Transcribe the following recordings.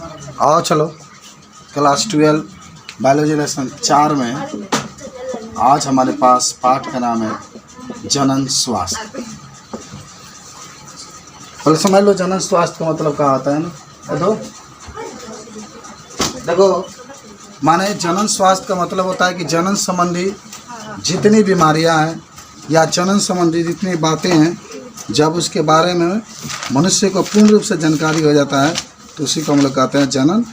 आओ चलो class 12 biology lesson 4 में आज हमारे पास पाठ का नाम है जनन स्वास्थ्य। पहले समझ लो जनन स्वास्थ्य का मतलब क्या होता है ना। देखो माने जनन स्वास्थ्य का मतलब होता है कि जनन संबंधी जितनी बीमारियां हैं या जनन संबंधी जितनी बातें हैं, जब उसके बारे में मनुष्य को पूर्ण रूप से जानकारी हो जाता है तो उसी को हम लोग कहते हैं जनन।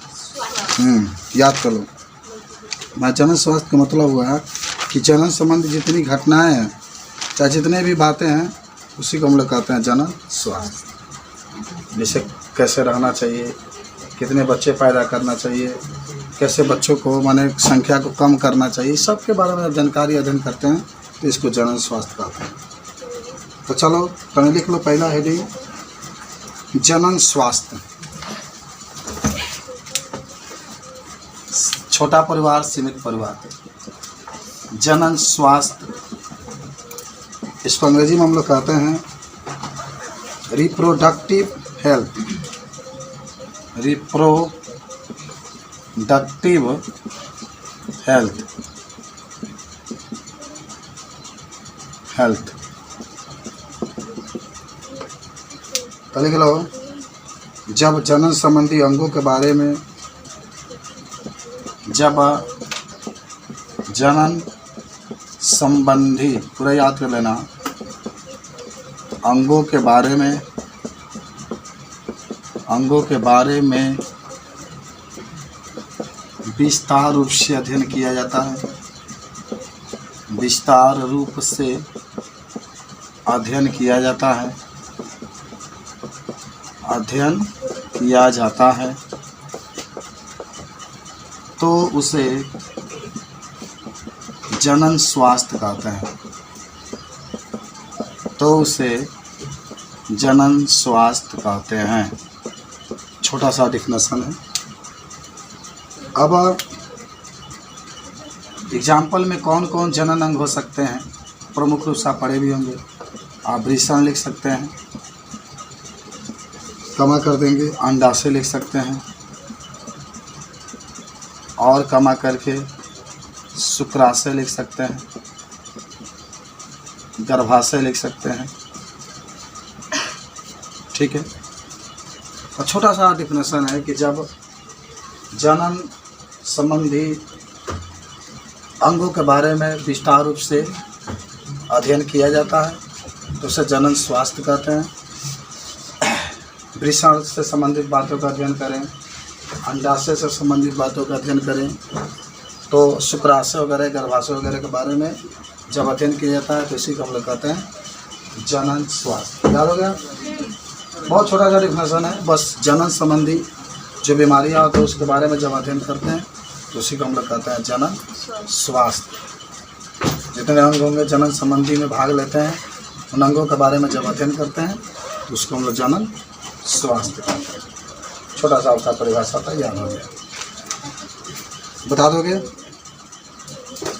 याद कर लो। मैं जनन स्वास्थ्य का मतलब हुआ है कि जनन संबंधी जितनी घटनाएं हैं चाहे जितने भी बातें हैं उसी को हम लोग कहते हैं जनन स्वास्थ्य। जैसे कैसे रहना चाहिए, कितने बच्चे पैदा करना चाहिए, कैसे बच्चों को माने संख्या को कम करना चाहिए, सब के बारे में जब जानकारी अध्ययन करते हैं तो इसको जनन स्वास्थ्य कहते हैं। तो चलो पहले लिख लो पहला हेडिंग जनन स्वास्थ्य। छोटा परिवार सीमित परिवार, जनन स्वास्थ्य इसको अंग्रेजी में हम लोग कहते हैं रिप्रोडक्टिव हेल्थ। रिप्रोडक्टिव हेल्थ तो लिख लो जब जनन संबंधी अंगों के बारे में, जब जनन संबंधी, पूरा याद कर लेना, अंगों के बारे में विस्तार रूप से अध्ययन किया जाता है, विस्तार रूप से अध्ययन किया जाता है, अध्ययन किया जाता है तो उसे जनन स्वास्थ्य कहते हैं, तो उसे जनन स्वास्थ्य कहते हैं। छोटा सा डिफिनेशन है। अब एग्जाम्पल में कौन कौन जनन अंग हो सकते हैं प्रमुख रूप से पढ़े भी होंगे। आप वृषण लिख सकते हैं, कमा कर देंगे, अंडाशय लिख सकते हैं और कमा करके शुक्राशय लिख सकते हैं, गर्भाशय लिख सकते हैं। ठीक है। और छोटा सा डिफिनेशन है कि जब जनन संबंधी अंगों के बारे में विस्तार रूप से अध्ययन किया जाता है तो उसे जनन स्वास्थ्य कहते हैं। वृषण से संबंधित बातों का अध्ययन करें, अंडाशय से संबंधित बातों का अध्ययन करें, तो शुक्राशय वगैरह गर्भाशय वगैरह के बारे में जब अध्ययन किया जाता है तो इसी को हम लोग कहते हैं जनन स्वास्थ्य। याद हो गया? बहुत छोटा सा डिफिनेशन है, बस जनन संबंधी जो बीमारियां होती है उसके बारे में जब अध्ययन करते हैं तो उसी को हम लोग कहते हैं जनन स्वास्थ्य। जितने अंग होंगे जनन संबंधी में भाग लेते हैं, उन अंगों के बारे में जब अध्ययन करते हैं तो उसको हम लोग जनन स्वास्थ्य कहते हैं। छोटा सा उसका परिभाषा था, याद हो गया? बता दोगे?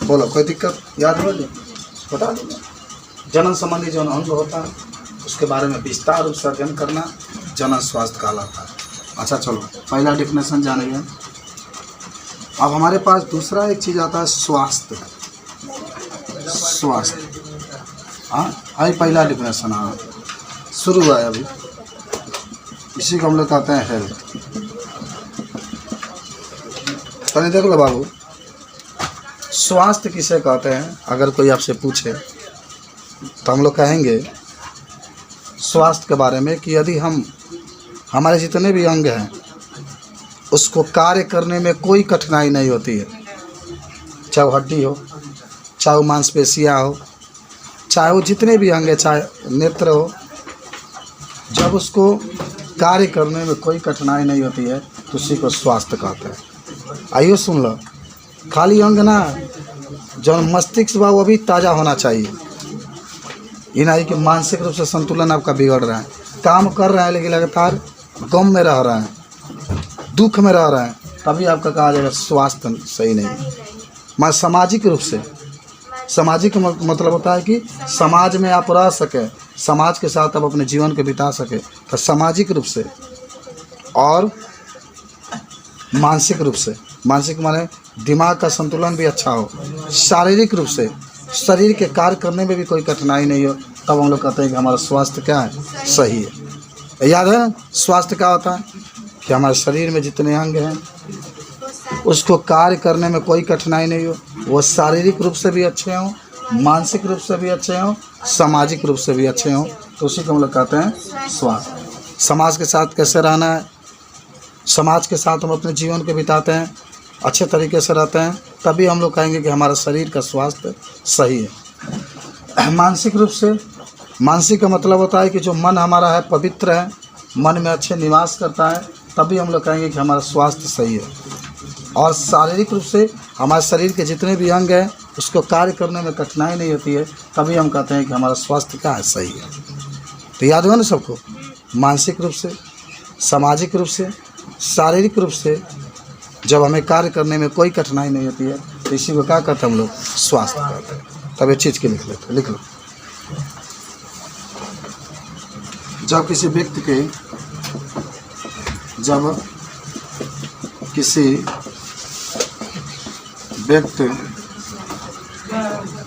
बोलो, कोई दिक्कत? याद हो गया? बता दो। जनन संबंधी जो अंग होता है उसके बारे में विस्तार रूप से अध्ययन करना जनन स्वास्थ्य कहलाता है। अच्छा चलो पहला डिफिनेशन जान गया। अब हमारे पास दूसरा एक चीज़ आता है स्वास्थ्य। स्वास्थ्य आई पहला डिफिनेशन शुरू हुआ है अभी, इसी को हम लोग कहते हैं हेल्थ। पहले देख लो बाबू, स्वास्थ्य किसे कहते हैं? अगर कोई आपसे पूछे तो हम लोग कहेंगे स्वास्थ्य के बारे में कि यदि हमारे जितने भी अंग हैं उसको कार्य करने में कोई कठिनाई नहीं होती है, चाहे वो हड्डी हो, चाहे वो मांसपेशियाँ हो, चाहे वो जितने भी अंग हैं, चाहे नेत्र हो, जब उसको कार्य करने में कोई कठिनाई नहीं होती है तो उसी को स्वास्थ्य कहते हैं। आइए सुन लो, खाली अंग ना, जो मस्तिष्क बा वो भी ताज़ा होना चाहिए। ये नहीं कि मानसिक रूप से संतुलन आपका बिगड़ रहा है, काम कर रहा है लेकिन लगातार गम में रह रहा है, दुख में रह रहा है, तभी आपका कहा जाएगा स्वास्थ्य सही नहीं। मैं सामाजिक रूप से, सामाजिक मतलब होता है कि समाज में आप रह सके, समाज के साथ आप अपने जीवन को बिता सके, तो सामाजिक रूप से और मानसिक रूप से, मानसिक माने दिमाग का संतुलन भी अच्छा हो, शारीरिक रूप से शरीर के कार्य करने में भी कोई कठिनाई नहीं हो, तब हम लोग कहते हैं कि हमारा स्वास्थ्य क्या है, सही है। याद है ना स्वास्थ्य क्या होता है कि हमारे शरीर में जितने अंग हैं उसको कार्य करने में कोई कठिनाई नहीं हो, वो शारीरिक रूप से भी अच्छे हों, मानसिक रूप से भी अच्छे हों, सामाजिक रूप से भी अच्छे हों, तो उसी को हम लोग कहते हैं स्वास्थ्य। समाज के साथ कैसे रहना है, समाज के साथ हम अपने जीवन को बिताते हैं, अच्छे तरीके से रहते हैं, तभी हम लोग कहेंगे कि हमारा शरीर का स्वास्थ्य सही है। मानसिक रूप से, मानसिक का मतलब होता है कि जो मन हमारा है पवित्र है, मन में अच्छे निवास करता है, तभी हम लोग कहेंगे कि हमारा स्वास्थ्य सही है। और शारीरिक रूप से हमारे शरीर के जितने भी अंग हैं उसको कार्य करने में कठिनाई नहीं होती है, तभी हम कहते हैं कि हमारा स्वास्थ्य क्या है, सही है। तो याद हुआ ना सबको, मानसिक रूप से, सामाजिक रूप से, शारीरिक रूप से जब हमें कार्य करने में कोई कठिनाई नहीं होती है, तो इसी को क्या कहते हैं हम लोग, स्वास्थ्य कहते हैं। तब ये चीज़ के लिख लेते, लिख लो। जब किसी व्यक्ति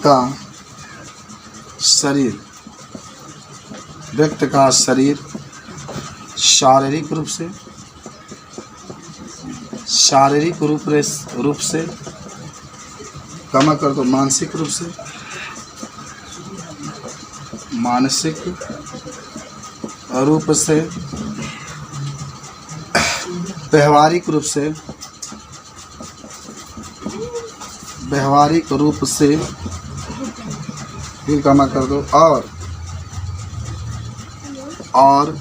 का शरीर, व्यक्ति का शरीर शारीरिक रूप से क्षमा कर दो, मानसिक रूप से, मानसिक रूप से, व्यवहारिक रूप से, फिर क्षमा कर दो, और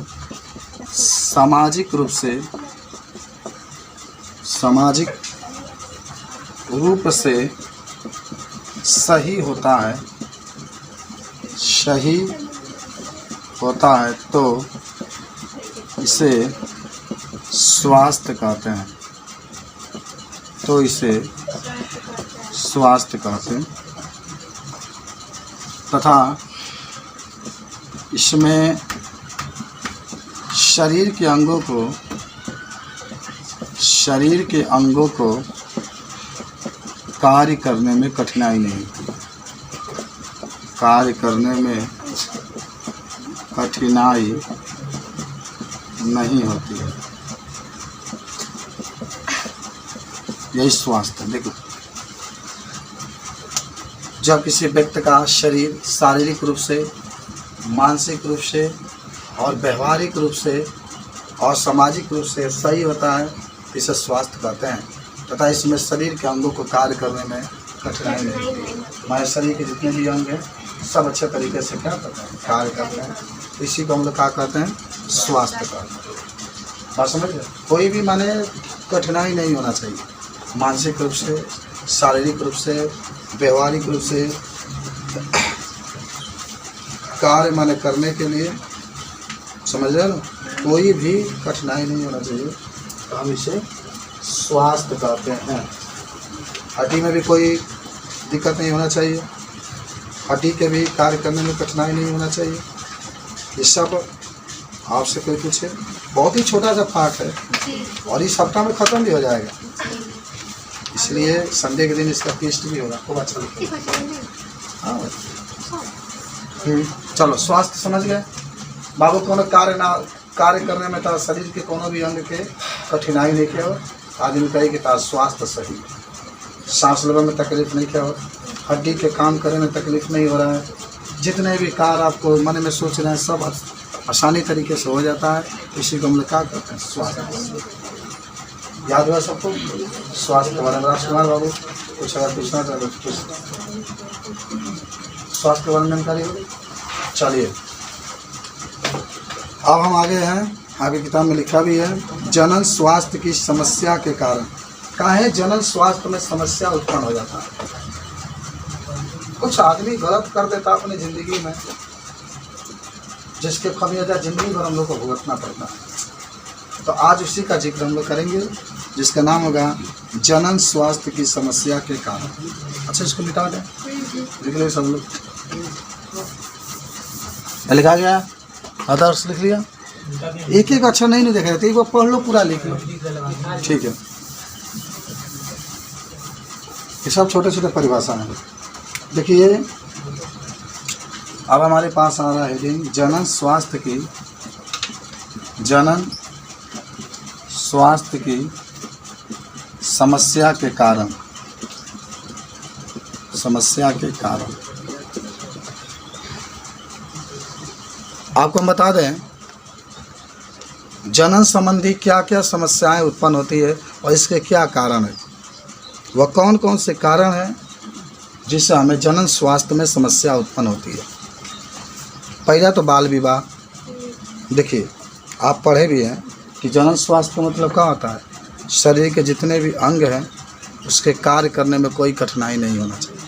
सामाजिक रूप से सही होता है, तो इसे स्वास्थ्य कहते हैं, तथा इसमें शरीर के अंगों को कार्य करने में कठिनाई नहीं होती है। यही स्वास्थ्य है। देखो, जब किसी व्यक्ति का शरीर शारीरिक रूप से, मानसिक रूप से और व्यवहारिक रूप से और सामाजिक रूप से सही होता है, इसे स्वास्थ्य कहते हैं, तथा इसमें शरीर के अंगों को कार्य करने में कठिनाई नहीं होती। हमारे शरीर के जितने भी अंग हैं सब अच्छे तरीके से क्या करते हैं, कार्य करते हैं, इसी को हम लोग क्या कहते हैं, स्वास्थ्य कहते हैं। बात समझ गए? कोई भी माने कठिनाई नहीं होना चाहिए, मानसिक रूप से, शारीरिक रूप से, व्यवहारिक रूप से कार्य माने करने के लिए, समझ रहे हो, कोई भी कठिनाई नहीं होना चाहिए, तो हम इसे स्वास्थ्य कहते हैं। हड्डी में भी कोई दिक्कत नहीं होना चाहिए, हड्डी के भी कार्य करने में कठिनाई नहीं होना चाहिए। ये सब आपसे कोई पूछे, बहुत ही छोटा सा पाठ है और इस हफ्ता में ख़त्म भी हो जाएगा, इसलिए संडे के दिन इसका टेस्ट भी होगा, खूब अच्छा लगेगा। हाँ, चलो स्वास्थ्य समझ गए बाबू। कोनो कार्य करने में तार शरीर के कोनो भी अंग के कठिनाई नहीं क्या हो, आदमी कहे कि तार स्वास्थ्य सही, सांस लेने में तकलीफ नहीं क्या हो, हड्डी के काम करने में तकलीफ नहीं हो रहा है, जितने भी कार्य आपको मन में सोच रहे हैं सब आसानी तरीके से हो जाता है, इसी को हम लोग क्या करते हैं, स्वास्थ्य। याद हुआ सबको स्वास्थ्य के बारे में? राजकुमार बाबू कुछ अगर पूछना चाहे तो स्वास्थ्य के बारे में जानकारी होगी। चलिए अब हम आगे हैं, आगे किताब में लिखा भी है, जनन स्वास्थ्य की समस्या के कारण। काहे जनन स्वास्थ्य में समस्या उत्पन्न हो जाता है? कुछ आदमी गलत कर देता अपनी ज़िंदगी में, जिसके खमियाजा ज़िंदगी भर हम लोग को भुगतना पड़ता है। तो आज उसी का जिक्र हम लोग करेंगे, जिसका नाम होगा जनन स्वास्थ्य की समस्या के कारण। अच्छा, इसको मिटा दें, लिख लिया सब लोग, लिखा गया, आदर्श लिख लिया, एक एक अक्षर नहीं देख रहे थे, एक बार पढ़ लो पूरा लिख लो, ठीक है। ये सब छोटे छोटे परिभाषा हैं। देखिए अब हमारे पास आ रहा है हेडिंग जनन स्वास्थ्य की समस्या के कारण। आपको हम बता दें जनन संबंधी क्या क्या समस्याएं उत्पन्न होती है और इसके क्या कारण है, वह कौन कौन से कारण हैं जिससे हमें जनन स्वास्थ्य में समस्या उत्पन्न होती है। पहला तो बाल विवाह। देखिए आप पढ़े भी हैं कि जनन स्वास्थ्य का मतलब क्या होता है, शरीर के जितने भी अंग हैं उसके कार्य करने में कोई कठिनाई नहीं होना चाहिए।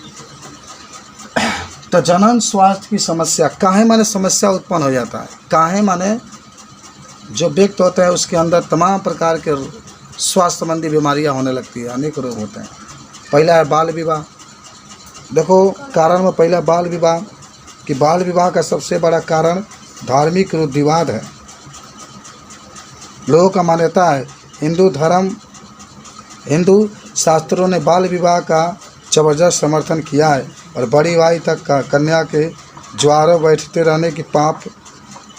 तो जनन स्वास्थ्य की समस्या काहे माने समस्या उत्पन्न हो जाता है, काहे माने जो व्यक्ति होता है उसके अंदर तमाम प्रकार के स्वास्थ्य संबंधी बीमारियां होने लगती है, अनेक रोग होते हैं। पहला है बाल विवाह। देखो कारण में पहला बाल विवाह कि बाल विवाह का सबसे बड़ा कारण धार्मिक रूढ़िवाद है। लोगों का मान्यता है हिंदू शास्त्रों ने बाल विवाह का जबरदस्त समर्थन किया है और बड़ी आयु तक कन्या के ज्वारों बैठते रहने की पाप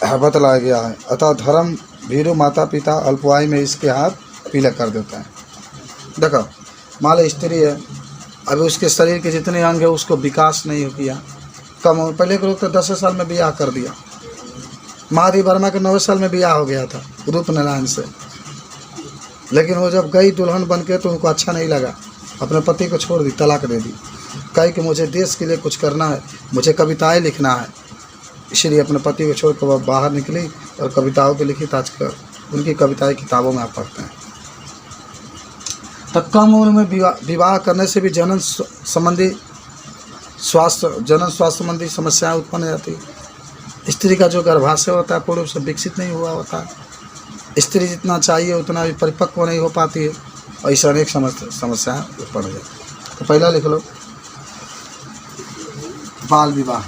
बतलाया गया है। अतः धर्म भीरू माता पिता अल्पवायु में इसके हाथ पीला कर देता है। देखो मान लो स्त्री है, अभी उसके शरीर के जितने अंग है उसको विकास नहीं हो किया, कम हो। पहले के लोग तो 10 साल में ब्याह कर दिया। महादेवी वर्मा के 9 साल में ब्याह हो गया था रूपनारायण से, लेकिन वो जब गई दुल्हन बन के तो उनको अच्छा नहीं लगा, अपने पति को छोड़ दी, तलाक दे दी। कही कि मुझे देश के लिए कुछ करना है, मुझे कविताएं लिखना है, इसीलिए अपने पति को छोड़ कर वह बाहर निकली और कविताओं को लिखी। आजकल उनकी कविताएं किताबों में आप पढ़ते हैं। तो कम उम्र में विवाह करने से भी जनन स्वास्थ्य संबंधी समस्याएं उत्पन्न हो जाती है। स्त्री का जो गर्भाशय होता है पूर्ण रूप से विकसित नहीं हुआ होता है, स्त्री जितना चाहिए उतना भी परिपक्व नहीं हो पाती है, और ऐसे अनेक समस्याएं उत्पन्न हो जाती है। तो पहला लिख लो बाल विवाह।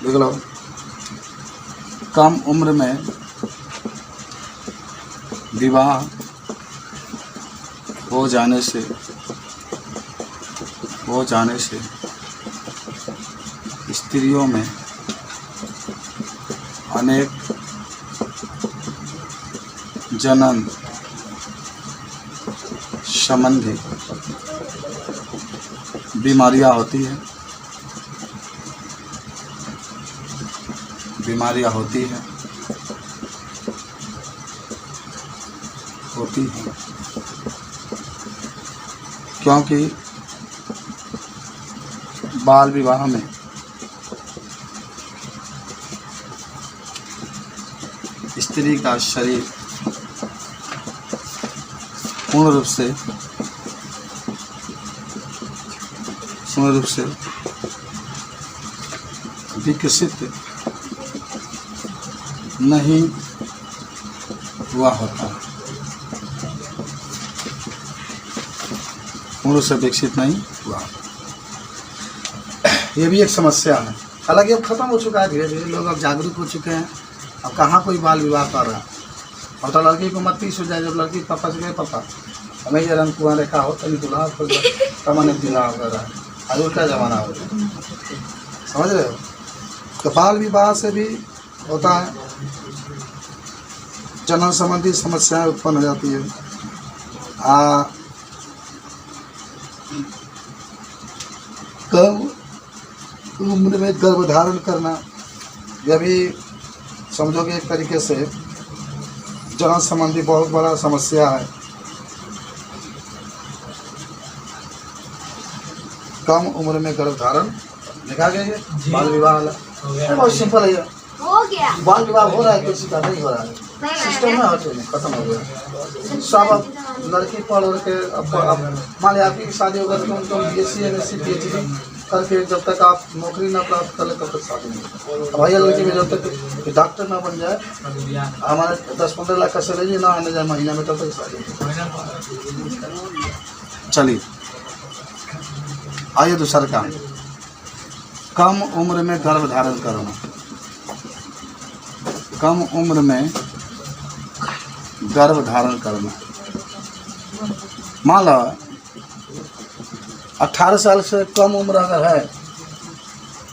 लिख लो कम उम्र में विवाह हो जाने से स्त्रियों में अनेक जनन संबंधी बीमारियां होती हैं। क्योंकि बाल विवाह में स्त्री का शरीर पूर्ण रूप से विकसित नहीं हुआ होता, पूर्ण रूप से विकसित नहीं हुआ। ये भी एक समस्या है। हालांकि अब खत्म हो चुका है, धीरे धीरे लोग अब जागरूक हो चुके हैं। अब कहाँ कोई बाल विवाह कर रहा है। और तो लड़की को मत 30 हो जाए, जब लड़की पापा से गए पापा हमें ये रंग कुआं रेखा हो तभी दुल्हा कमाने दिला वगैरह, आज उल्टा जमाना हो गया, समझ रहे हो। तो बाल विवाह से भी होता है, जनन संबंधी समस्याएं उत्पन्न हो जाती है। कम उम्र में गर्भधारण करना, यह भी समझोगे एक तरीके से जनन संबंधी बहुत बड़ा समस्या है। कम उम्र में गर्भधारण देखा गया है, बाल विवाह वाला बहुत सिंपल है। हो गया बाल विवाह हो रहा है, किसी का नहीं हो रहा है, सिस्टम में खत्म हो गया सब। अब लड़की पढ़ के अब मान लिया आपकी शादी होगा तो तुम BSc MSc PhD करके जब तक आप नौकरी ना प्राप्त कर ले तब तक शादी नहीं। भैया लड़की में जब तक डॉक्टर ना बन जाए, हमारे 10-15 लाख का सैलरी ना आने जाए महीना में, तब तक शादी नहीं। चलिए आइए दूसरा काम, कम उम्र में गर्भधारण करना। कम उम्र में गर्भ धारण करना। मान लो 18 साल से कम उम्र अगर है,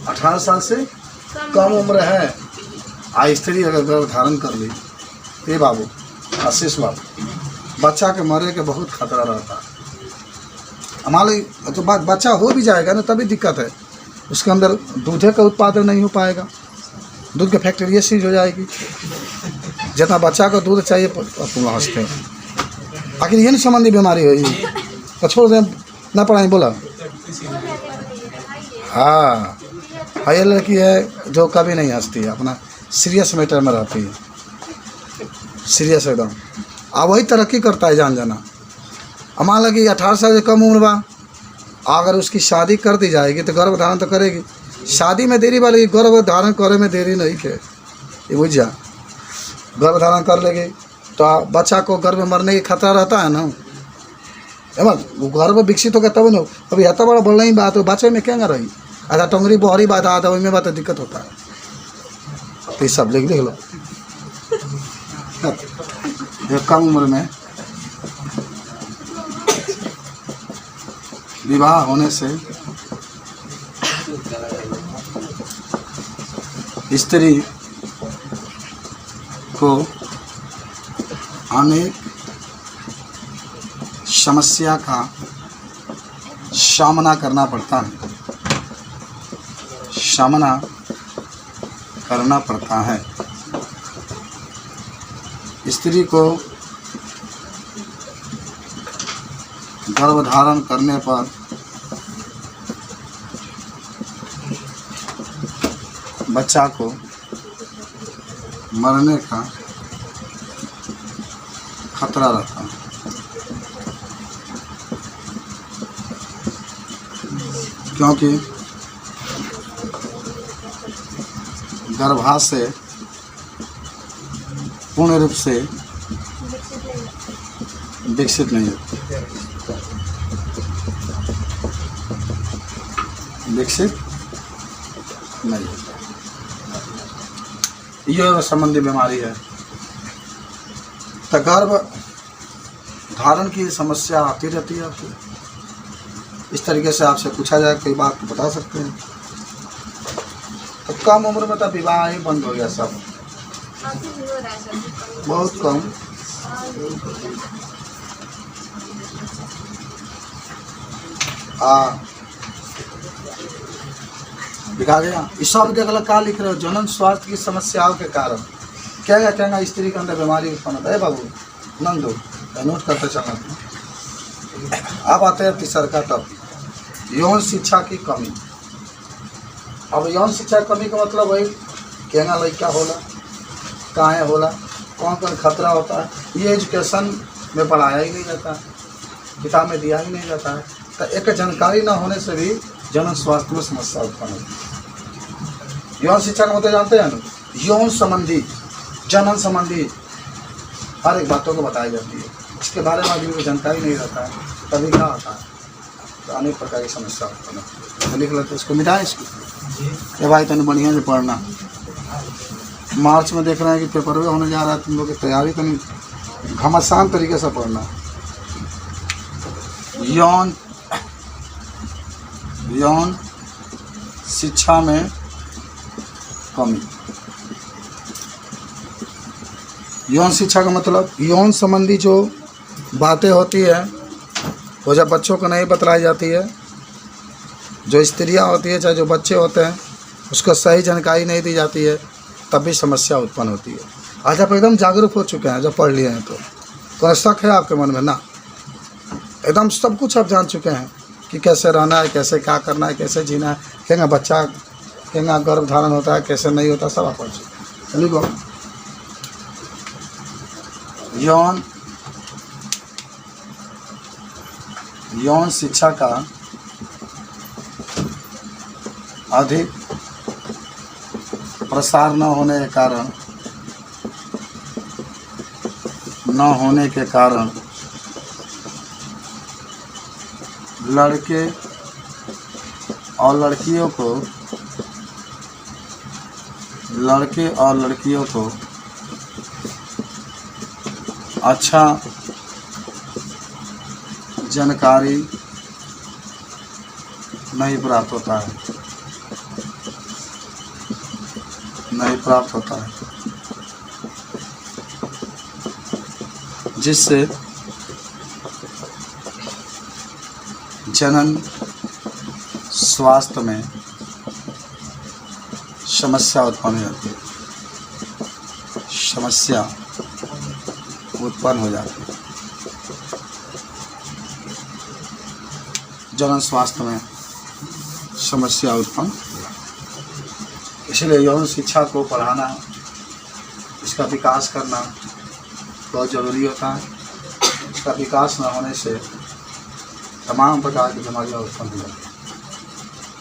18 साल से कम उम्र है, स्त्री अगर गर्भ धारण कर ली तो बाबू आशीष बाबू, बच्चा के मरे के बहुत खतरा रहता है। मान लो तो बच्चा हो भी जाएगा ना तभी दिक्कत है, उसके अंदर दूधे का उत्पादन नहीं हो पाएगा, दूध की फैक्ट्री सीज हो जाएगी। जितना बच्चा को दूध चाहिए पहुँचते हैं। आखिर ये नहीं संबंधी बीमारी हुई तो छोड़ दें ना पढ़ाई बोला। हाँ ये लड़की है जो कभी नहीं हंसती है, अपना सीरियस मैटर में रहती है, सीरियस एकदम। अब वही तरक्की करता है जान जाना। अब मान लो कि 18 साल से कम उम्र बा, अगर उसकी शादी कर दी जाएगी तो गर्भ धारण तो करेगी। शादी में देरी वाली, गर्भ धारण करे में देरी नहीं के, ये बुझ जा। गर्भ धारण कर लेगी तो बच्चा को गर्भ में मरने की खतरा रहता है ना। वो गर्भ विकसित होगा तब ना, अभी इतना बड़ा बोलना ही बात हो, बच्चे में क्या रही आधा टोंगरी बहरी बात आधा वही में बात दिक्कत होता है। तो ये सब लिख लो। कम उम्र में विवाह होने से स्त्री को अनेक समस्या का सामना करना पड़ता है, सामना करना पड़ता है। स्त्री को गर्भ धारण करने पर बच्चा को मरने का खतरा रहता है, क्योंकि गर्भाशय पूर्ण रूप से विकसित नहीं होती, विकसित नहीं होती। यह संबंधी बीमारी है। तो गर्भ धारण की समस्या आती रहती है आपको। इस तरीके से आपसे पूछा जाए कोई बात तो बता सकते हैं। तो कम उम्र में तो विवाह ही बंद हो गया सब, बहुत कम। दिखा गया इस सब जगह क्या लिख रहे हो, जनन स्वास्थ्य की समस्याओं के कारण क्या स्त्री के अंदर बीमारी उत्पन्न होता है। बाबू नंदो नोट करते चलना। अब आते हैं तीसरा का टॉपिक, यौन शिक्षा की कमी। अब यौन शिक्षा की कमी का मतलब वही कहना लड़का होला, कहाँ होला, कौन कौन खतरा होता है, ये एजुकेशन में पढ़ाया ही नहीं जाता है, किताब में दिया ही नहीं जाता है। तो एक जानकारी न होने से भी जनन स्वास्थ्य में समस्या उत्पन्न होती है। यौन शिक्षा का मतलब जानते हैं ना, यौन संबंधी, जनन संबंधी हर एक बातों को बताई जाती है। इसके बारे में आदमी को जानकारी नहीं रहता है, तभी क्या होता है तो अनेक प्रकार की समस्या उत्पन्न होती है। तो लिख लेते इसको, मिटाएं इसको। ये भाई तने बढ़िया से पढ़ना। मार्च में देख रहे हैं कि पेपर में होने जा रहा है, तुम लोग की तैयारी करनी, घमासान तरीके से पढ़ना। यौन शिक्षा में कमी। यौन शिक्षा का मतलब यौन संबंधी जो बातें होती है वो जब बच्चों को नहीं बतलाई जाती है, जो स्त्रियां होती है चाहे जो बच्चे होते हैं उसको सही जानकारी नहीं दी जाती है, तब भी समस्या उत्पन्न होती है। आज आप एकदम जागरूक हो चुके हैं, जब पढ़ लिए हैं तो कोई शक है आपके मन में ना? एकदम सब कुछ आप जान चुके हैं कि कैसे रहना है, कैसे क्या करना है, कैसे जीना है, क्या बच्चा क्या गर्भ धारण होता है, कैसे नहीं होता, सब आप पढ़ चुके हैं। लिखो यौन शिक्षा का अधिक प्रसार न होने के कारण लड़के और लड़कियों को अच्छा जानकारी नहीं प्राप्त होता है, नहीं प्राप्त होता है, जिससे जनन स्वास्थ्य में समस्या उत्पन्न हो जाती है, समस्या उत्पन्न हो जाती है। जनन स्वास्थ्य में समस्या उत्पन्न, इसलिए यौन शिक्षा को पढ़ाना, इसका विकास करना बहुत ज़रूरी होता है। इसका विकास न होने से तमाम प्रकार की बीमारियाँ उत्पन्न हो जाती हैं।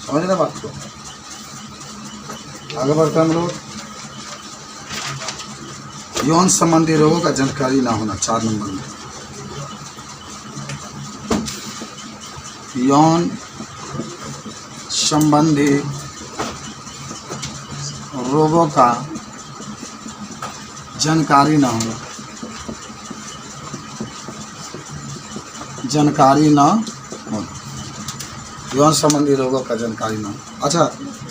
समझ रहे बात को? आगे बढ़ते हम लोग। यौन संबंधी रोगों का जानकारी ना होना, 4 नंबर में। यौन संबंधी रोगों का जानकारी ना होना, जानकारी ना होना, यौन संबंधी रोगों का जानकारी ना हो। अच्छा,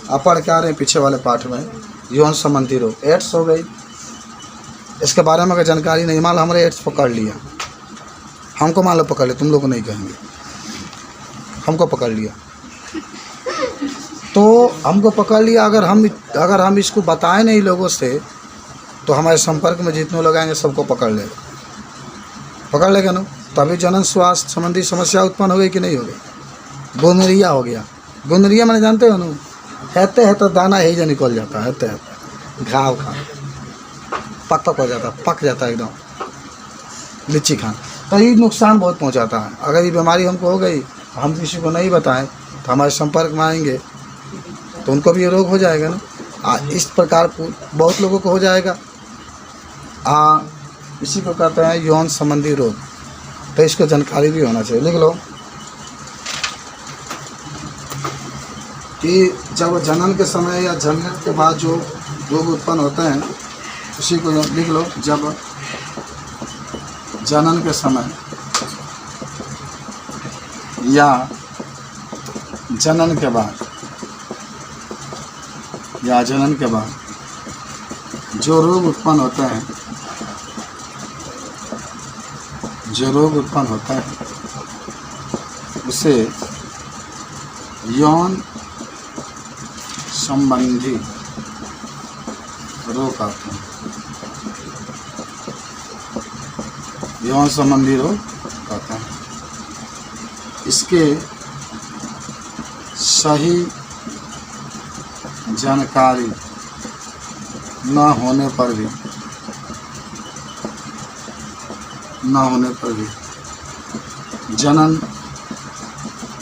आप पढ़ के आ रहे हैं पीछे वाले पाठ में, यौन संबंधी रोग, एड्स हो गई, इसके बारे में अगर जानकारी नहीं, मान लो हमारे एड्स पकड़ लिया, हमको मान लो पकड़ लिया, तुम लोग को नहीं कहेंगे, हमको पकड़ लिया, तो हमको पकड़ लिया, अगर हम इसको बताएं नहीं लोगों से, तो हमारे संपर्क में जितने लोग आएंगे सबको पकड़ लेगा ना। तभी जनन स्वास्थ्य संबंधी समस्या उत्पन्न हो गई कि नहीं हो गई? गोनरिया हो गया। गोनरिया मैंने जानते हो ना, है तो दाना ही जो निकल जाता है, घाव खा पक हो जाता, पक जाता एकदम लीची खान, तो ये नुकसान बहुत पहुंचाता है। अगर ये बीमारी हमको हो गई, हम किसी को नहीं बताएं, तो हमारे संपर्क में आएंगे तो उनको भी ये रोग हो जाएगा ना। इस प्रकार बहुत लोगों को हो जाएगा। इसी को कहते हैं यौन संबंधी रोग, तो इसको जानकारी भी होना चाहिए। लिख लो कि जब जनन के समय या जनन के बाद जो रोग उत्पन्न होते हैं, उसी को लिख लो। जब जनन के समय या जनन के बाद जो रोग उत्पन्न होता है, उसे यौन संबंधी रोग कहते हैं। यौन संबंधी रोग कहते हैं। इसके सही जानकारी न होने पर भी जनन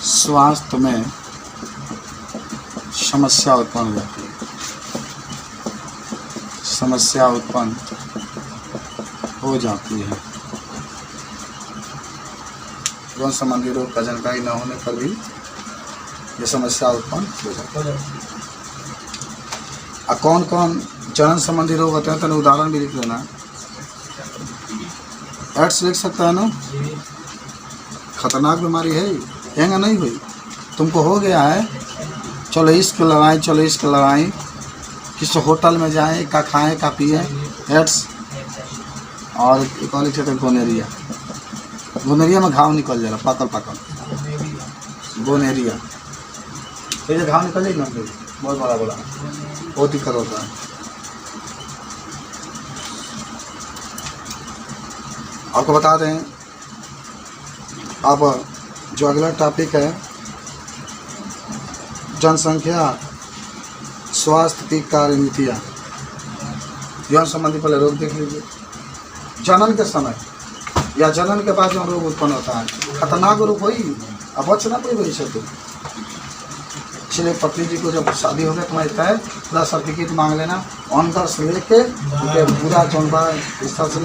स्वास्थ्य में समस्या उत्पन्न हो जाती है, समस्या उत्पन्न हो जाती है। यौन संबंधी रोग का जानकारी न होने पर भी ये समस्या उत्पन्न हो जाती है। कौन कौन जनन संबंधी रोग होते हैं, तो उदाहरण भी लिख लेना। एड्स लिख सकता है ना, खतरनाक बीमारी है, हैंगा नहीं हुई, तुमको हो गया है, चलो इसको लगाएं, किसी होटल में जाएं, का खाएं का पिए, एड्स। और एक और लिख सकते हैं गोनेरिया में घाव निकल जाएगा, पाकल गोनेरिया, तो ये घाव निकल जाएगी ना, बहुत बड़ा बहुत दिक्कत होता है। आपको बता दें, अब जो अगला टॉपिक है, जनसंख्या स्वास्थ्य की कार्यनीतियाँ। यौन संबंधी पहले रोग देख लीजिए। जनन के समय या जनन के बाद जो रोग उत्पन्न होता है, खतरनाक रोग हुई, अब बचना कोई वही से। इसलिए पत्नी जी को जब शादी हो गया, तुम्हारे तय पूरा सर्टिफिकेट मांग लेना, ऑनकर से लेके पूरा चौंबा हिस्सा से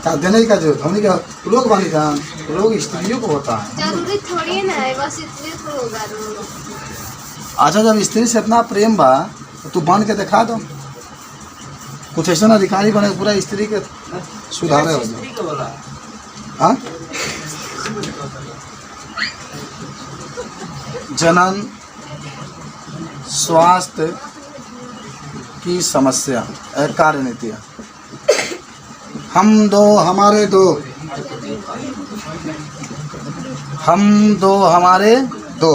क्या देने का जरूरत, हमने क्या रोग वाली जान, रोग स्त्रियों को होता है, जरूरी थोड़ी ना है, बस इसलिए तो होगा रोग। अच्छा, जब स्त्री से इतना प्रेम बा तो तू बन के दिखा दो, कुछ ऐसा अधिकारी बने पूरा स्त्री के सुधारे हो जाए। हाँ, जनन स्वास्थ्य की समस्या कार्य नीतियाँ। हम दो हमारे दो, हम दो हमारे दो।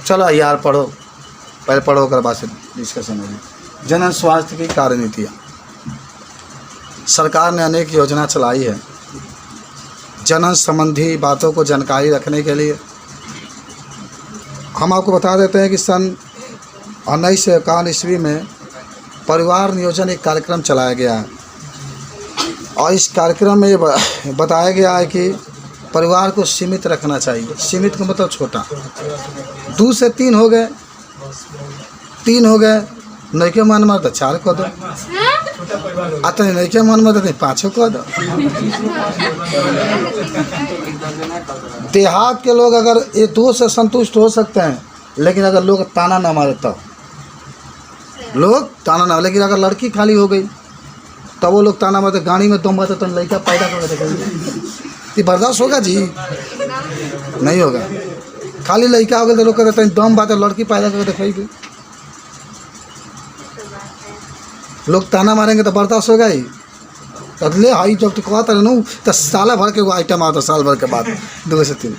चलो यार पढ़ो, पहले पढ़ो कर बाद से डिस्कशन होगी। जन स्वास्थ्य की कार्य नीतियाँ। सरकार ने अनेक योजना चलाई है जनन संबंधी बातों को जानकारी रखने के लिए। हम आपको बता देते हैं कि सन 1951 ईस्वी में परिवार नियोजन एक कार्यक्रम चलाया गया है और इस कार्यक्रम में ये बताया गया है कि परिवार को सीमित रखना चाहिए। सीमित का मतलब छोटा। 2 से 3 हो गए, 3 हो गए, नहीं के मन में तो 4 कर दो, आता नहीं के मन में तो 5 कर दो। देहात के लोग अगर ये 2 से संतुष्ट हो सकते हैं, लेकिन अगर लोग ताना ना मारे तब लोग ताना ना, लेकिन अगर लड़की खाली हो गई तब वो लोग ताना मारते, गाड़ी में दम मारते तो लड़का पैदा कर देते। ये बर्दाश्त होगा जी? नहीं होगा। खाली लड़का हो गया तो लोग कहते हैं दम बात है, लड़की पैदा कर देखेगी। लोग ताना मारेंगे तो बर्दाश्त होगा ही। अगले हाई जब तो कहता है ना तो साल भर के वो आइटम आता, साल भर के बाद 2 से 3।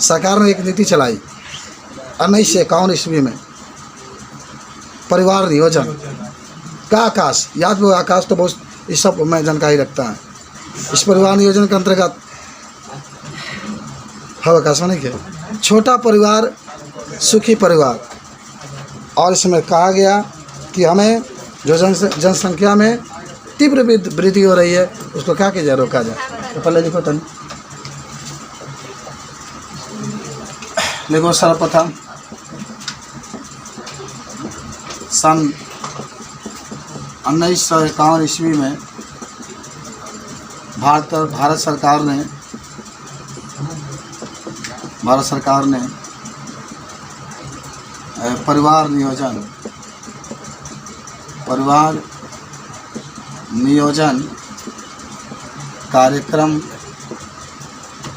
सरकार ने एक नीति चलाई 1951 ईस्वी में, परिवार नियोजन का आकाश। याद वो आकाश तो बहुत इस सब में जानकारी रखता है। इस परिवार नियोजन के अंतर्गत आकाश नहीं के छोटा परिवार सुखी परिवार, और इसमें कहा गया कि हमें जो जनसंख्या में तीव्र वृद्धि हो रही है उसको क्या किया जाए, रोका जाए। तो पहले लिखो तन, लिखो सर्वप्रथम सन 1951 ईस्वी में भारत सरकार ने परिवार नियोजन कार्यक्रम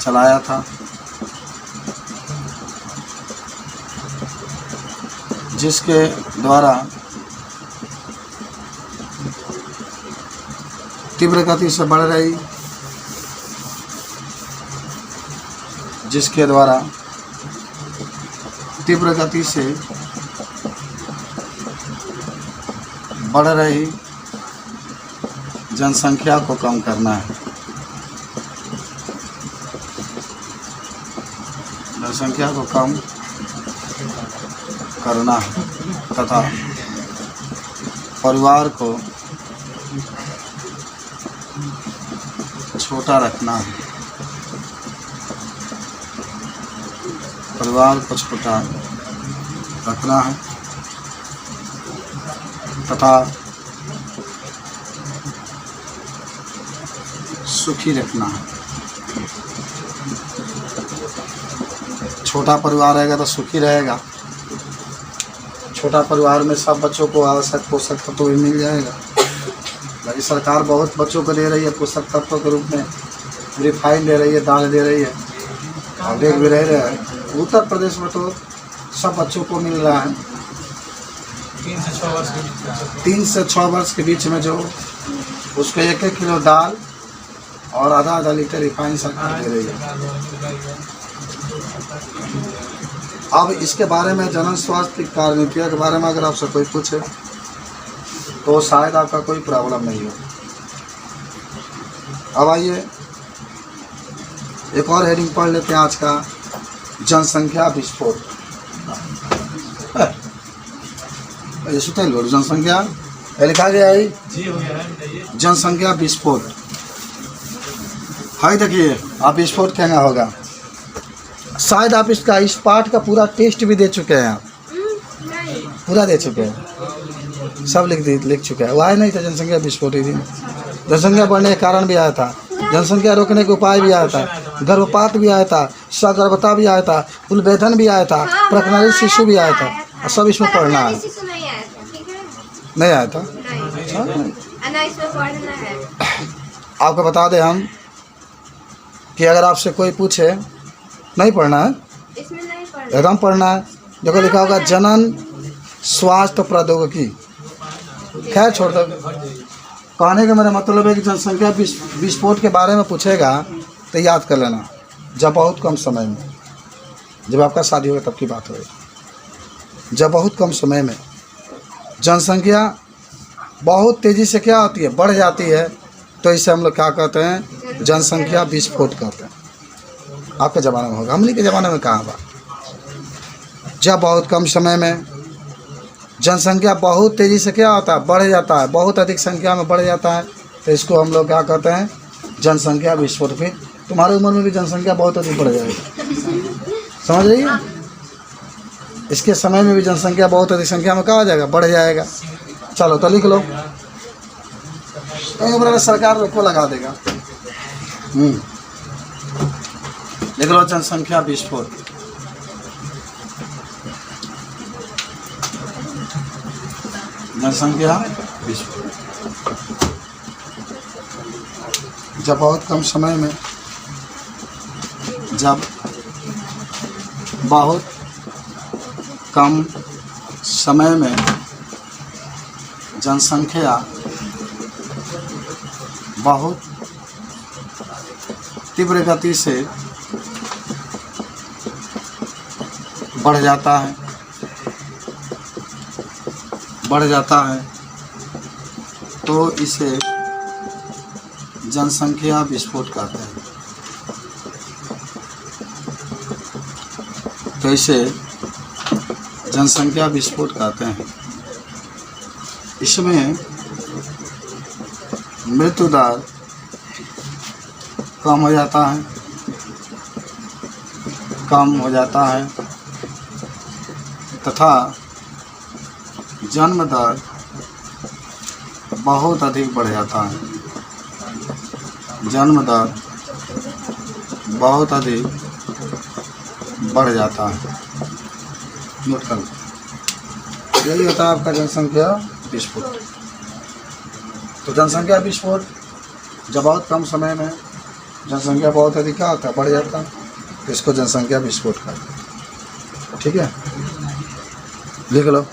चलाया था, जिसके द्वारा तीव्र गति से बढ़ रही जनसंख्या को कम करना है। जनसंख्या को कम करना है तथा परिवार को छोटा रखना है। परिवार को छोटा रखना है तथा सुखी रखना है। छोटा परिवार रहेगा तो सुखी रहेगा। छोटा परिवार में सब बच्चों को आवश्यक पोषक तत्व भी मिल जाएगा। लेकिन सरकार बहुत बच्चों को दे रही है पोषक तत्वों के रूप में, रिफाइन दे रही है, दाल दे रही है, और देख भी रहे हैं उत्तर प्रदेश में तो सब बच्चों को मिल रहा है 3 से 6 वर्ष के बीच में, जो उसको 1-1 किलो दाल और आधा लीटर रिफाइन सरकार दे रही है। अब इसके बारे में जनन स्वास्थ्य कार्य नीतियों के बारे में अगर आपसे कोई पूछे तो शायद आपका कोई प्रॉब्लम नहीं हो। अब आइए एक और हेडिंग पढ़ लेते हैं आज का, जनसंख्या विस्फोट। जनसंख्या लिखा गया है जनसंख्या विस्फोट। हाई देखिए आप विस्फोट कहना होगा। शायद आप इस पाठ का पूरा टेस्ट भी दे चुके हैं, आप पूरा दे चुके हैं, सब लिख चुके हैं। वह नहीं था जनसंख्या विस्फोट ही थी। जनसंख्या बढ़ने के कारण भी आया था, जनसंख्या रोकने के उपाय भी आया था, गर्भपात भी आया था, सगर्भता भी आया था, कुलभेदन भी आया था, प्रकनारी शिशु भी आया था, सब इसमें पढ़ना है। नहीं आया था? नहीं अच्छा, नहीं। ना, इसमें पढ़ना है। आपको बता दें हम कि अगर आपसे कोई पूछे, नहीं पढ़ना है, इसमें नहीं पढ़ना। एकदम पढ़ना है। देखो लिखा होगा जनन स्वास्थ्य प्रौद्योगिकी। खैर छोड़ दो, कहने का मेरा मतलब है कि जनसंख्या विस्फोट के बारे में पूछेगा तो याद कर लेना, जब बहुत कम समय में, जब आपका शादी होगा तब की बात होगी, जब बहुत कम समय में जनसंख्या बहुत तेज़ी से क्या होती है, बढ़ जाती है, तो इसे हम लोग क्या कहते हैं, जनसंख्या विस्फोट कहते हैं। आपके ज़माने में होगा, हमने के ज़माने में कहाँ बा। जब बहुत कम समय में जनसंख्या बहुत तेज़ी से क्या होता है, बढ़ जाता है, बहुत अधिक संख्या में बढ़ जाता है, तो इसको हम लोग क्या कहते हैं, जनसंख्या विस्फोट। फिर तुम्हारी उम्र में भी जनसंख्या बहुत अधिक बढ़ जाएगी, समझ रही है? इसके समय में भी जनसंख्या बहुत अधिक संख्या में क्या हो जाएगा, बढ़ जाएगा। चलो तो लिख लो, तो सरकार रोको लगा देगा। लिख लो जनसंख्या विस्फोट। जनसंख्या विस्फोट जब बहुत कम समय में, जब बहुत कम समय में जनसंख्या बहुत तीव्र गति से बढ़ जाता है, तो इसे जनसंख्या विस्फोट कहते हैं। तो इसे जनसंख्या विस्फोट कहते हैं। इसमें मृत्यु दर कम हो जाता है, तथा जन्म दर बहुत अधिक बढ़ जाता है। जन्म दर बहुत अधिक बढ़ जाता है। नोट कर, यही होता है आपका जनसंख्या विस्फोट। तो जनसंख्या विस्फोट जब बहुत कम समय में जनसंख्या बहुत अधिक क्या होता है, बढ़ जाता है, तो इसको जनसंख्या विस्फोट कहते हैं। ठीक है, लिख लो।